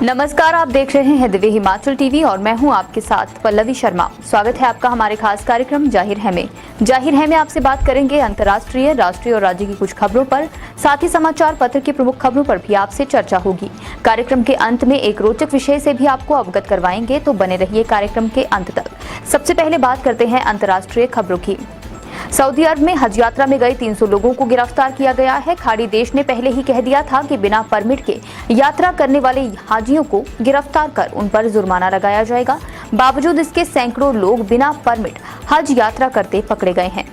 नमस्कार, आप देख रहे हैं दिव्य हिमाचल टीवी और मैं हूं आपके साथ पल्लवी शर्मा। स्वागत है आपका हमारे खास कार्यक्रम जाहिर है में। जाहिर है में आपसे बात करेंगे अंतर्राष्ट्रीय, राष्ट्रीय और राज्य की कुछ खबरों पर, साथ ही समाचार पत्र की प्रमुख खबरों पर भी आपसे चर्चा होगी। कार्यक्रम के अंत में एक रोचक विषय से भी आपको अवगत करवाएंगे, तो बने रहिए कार्यक्रम के अंत तक। सबसे पहले बात करते हैं अंतर्राष्ट्रीय खबरों की। सऊदी अरब में हज यात्रा में गए 300 लोगों को गिरफ्तार किया गया है। खाड़ी देश ने पहले ही कह दिया था कि बिना परमिट के यात्रा करने वाले हाजियों को गिरफ्तार कर उन पर जुर्माना लगाया जाएगा। बावजूद इसके सैकड़ों लोग बिना परमिट हज यात्रा करते पकड़े गए हैं।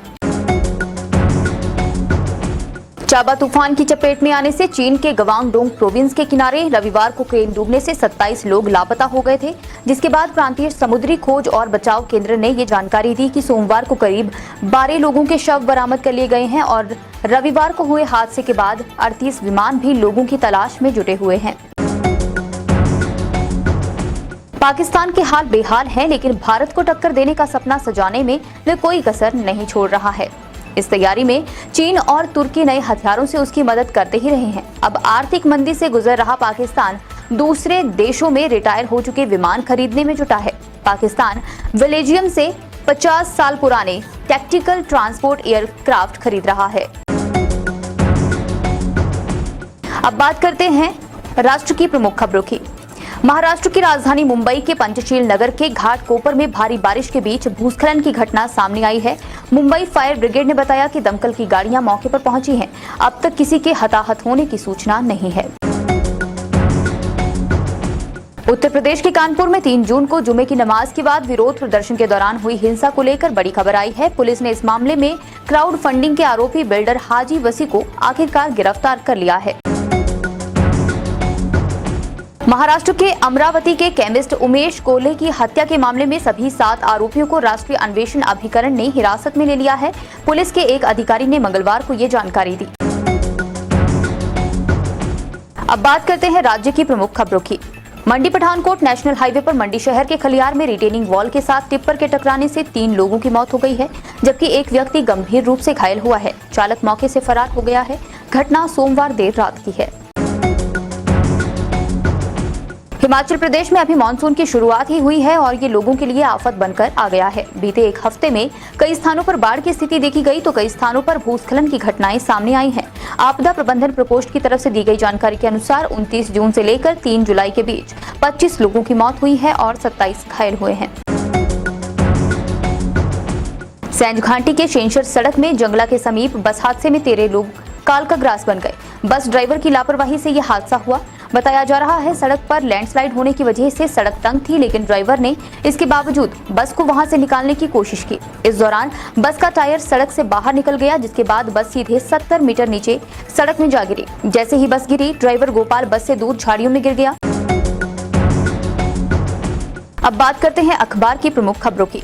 चाबा तूफान की चपेट में आने से चीन के गवांगडोंग प्रोविंस के किनारे रविवार को क्रेन डूबने से 27 लोग लापता हो गए थे, जिसके बाद प्रांतीय समुद्री खोज और बचाव केंद्र ने ये जानकारी दी कि सोमवार को करीब 12 लोगों के शव बरामद कर लिए गए हैं और रविवार को हुए हादसे के बाद 38 विमान भी लोगों की तलाश में जुटे हुए हैं। पाकिस्तान के हाल बेहाल है, लेकिन भारत को टक्कर देने का सपना सजाने में वे कोई कसर नहीं छोड़ रहा है। इस तैयारी में चीन और तुर्की नए हथियारों से उसकी मदद करते ही रहे हैं। अब आर्थिक मंदी से गुजर रहा पाकिस्तान दूसरे देशों में रिटायर हो चुके विमान खरीदने में जुटा है। पाकिस्तान बेल्जियम से 50 साल पुराने टैक्टिकल ट्रांसपोर्ट एयरक्राफ्ट खरीद रहा है। अब बात करते हैं राष्ट्र की प्रमुख खबरों की। महाराष्ट्र की राजधानी मुंबई के पंचशील नगर के घाटकोपर में भारी बारिश के बीच भूस्खलन की घटना सामने आई है। मुंबई फायर ब्रिगेड ने बताया कि दमकल की गाड़ियां मौके पर पहुंची हैं। अब तक किसी के हताहत होने की सूचना नहीं है। उत्तर प्रदेश के कानपुर में 3 जून को जुमे की नमाज के बाद विरोध प्रदर्शन के दौरान हुई हिंसा को लेकर बड़ी खबर आई है। पुलिस ने इस मामले में क्राउड फंडिंग के आरोपी बिल्डर हाजी वसी को आखिरकार गिरफ्तार कर लिया है। महाराष्ट्र के अमरावती के केमिस्ट उमेश कोल्हे की हत्या के मामले में सभी 7 आरोपियों को राष्ट्रीय अन्वेषण अभिकरण ने हिरासत में ले लिया है। पुलिस के एक अधिकारी ने मंगलवार को ये जानकारी दी। अब बात करते हैं राज्य की प्रमुख खबरों की। मंडी पठानकोट नेशनल हाईवे पर मंडी शहर के खलियार में रिटेनिंग वॉल के साथ टिप्पर के टकराने से 3 लोगों की मौत हो गई है, जबकि एक व्यक्ति गंभीर रूप से घायल हुआ है। चालक मौके से फरार हो गया है। घटना सोमवार देर रात की है। हिमाचल प्रदेश में अभी मानसून की शुरुआत ही हुई है और ये लोगों के लिए आफत बनकर आ गया है। बीते एक हफ्ते में कई स्थानों पर बाढ़ की स्थिति देखी गई, तो कई स्थानों पर भूस्खलन की घटनाएं सामने आई हैं। आपदा प्रबंधन प्रकोष्ठ की तरफ से दी गई जानकारी के अनुसार 29 जून से लेकर 3 जुलाई के बीच 25 लोगों की मौत हुई है और 27 घायल हुए हैं। सैंज घाटी के शेनसर सड़क में जंगला के समीप बस हादसे में 13 लोग काल का ग्रास बन गए। बस ड्राइवर की लापरवाही से यह हादसा हुआ। बताया जा रहा है सड़क पर लैंडस्लाइड होने की वजह से सड़क तंग थी, लेकिन ड्राइवर ने इसके बावजूद बस को वहां से निकालने की कोशिश की। इस दौरान बस का टायर सड़क से बाहर निकल गया, जिसके बाद बस सीधे 70 मीटर नीचे सड़क में जा गिरी। जैसे ही बस गिरी, ड्राइवर गोपाल बस से दूर झाड़ियों में गिर गया। अब बात करते हैं अखबार की प्रमुख खबरों की।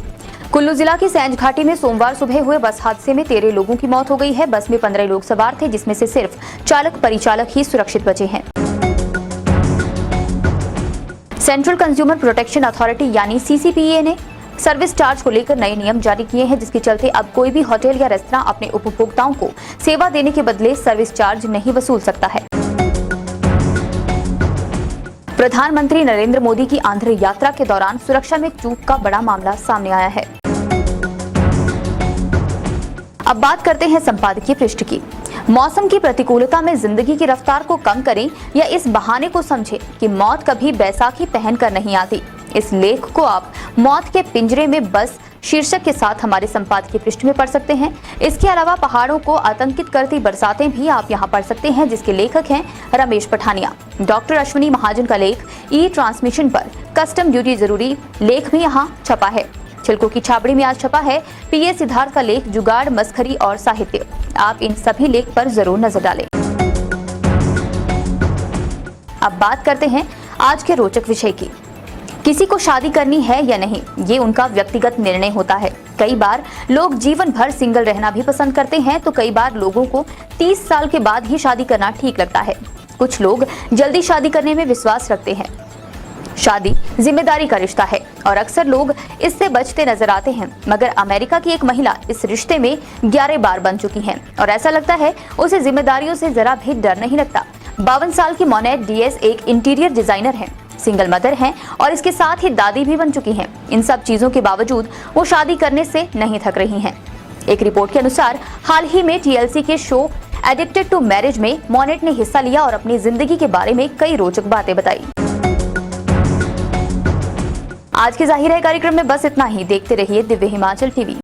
कुल्लू जिला की सैंज घाटी में सोमवार सुबह हुए बस हादसे में 13 लोगों की मौत हो गई है। बस में 15 लोग सवार थे, जिसमें से सिर्फ चालक परिचालक ही सुरक्षित बचे हैं। सेंट्रल कंज्यूमर प्रोटेक्शन अथॉरिटी यानी सीसीपीए ने सर्विस चार्ज को लेकर नए नियम जारी किए हैं, जिसके चलते अब कोई भी होटल या रेस्तरां अपने उपभोक्ताओं को सेवा देने के बदले सर्विस चार्ज नहीं वसूल सकता है। प्रधानमंत्री नरेंद्र मोदी की आंध्र यात्रा के दौरान सुरक्षा में चूक का बड़ा मामला सामने आया है। अब बात करते हैं संपादकीय पृष्ठ की। मौसम की प्रतिकूलता में जिंदगी की रफ्तार को कम करें या इस बहाने को समझें कि मौत कभी बैसाखी पहनकर नहीं आती। इस लेख को आप मौत के पिंजरे में बस शीर्षक के साथ हमारे संपादकीय पृष्ठ में पढ़ सकते हैं। इसके अलावा पहाड़ों को आतंकित करती बरसातें भी आप यहाँ पढ़ सकते हैं, जिसके लेखक हैं रमेश पठानिया। डॉक्टर अश्विनी महाजन का लेख ई ट्रांसमिशन पर कस्टम ड्यूटी जरूरी लेख भी यहाँ छपा है। छिलकों की छाबड़ी में आज छपा है पीए सिद्धार्थ का लेख जुगाड़, मस्खरी और साहित्य। आप इन सभी लेख पर जरूर नजर डालें। अब बात करते हैं आज के रोचक विषय की। किसी को शादी करनी है या नहीं, ये उनका व्यक्तिगत निर्णय होता है। कई बार लोग जीवन भर सिंगल रहना भी पसंद करते हैं, तो कई बार लोगों को 30 साल के बाद ही शादी करना ठीक लगता है। कुछ लोग जल्दी शादी करने में विश्वास रखते हैं। शादी जिम्मेदारी का रिश्ता है और अक्सर लोग इससे बचते नजर आते हैं, मगर अमेरिका की एक महिला इस रिश्ते में 11 बार बन चुकी हैं और ऐसा लगता है उसे जिम्मेदारियों से जरा भी डर नहीं लगता। 52 साल की मोनेट डिएस एक इंटीरियर डिजाइनर है। सिंगल मदर हैं और इसके साथ ही दादी भी बन चुकी हैं। इन सब चीजों के बावजूद वो शादी करने से नहीं थक रही हैं। एक रिपोर्ट के अनुसार हाल ही में टीएलसी के शो एडिक्टेड टू मैरिज में मोनेट ने हिस्सा लिया और अपनी जिंदगी के बारे में कई रोचक बातें बताई। आज के जाहिर है कार्यक्रम में बस इतना ही। देखते रहिए दिव्य हिमाचल टीवी।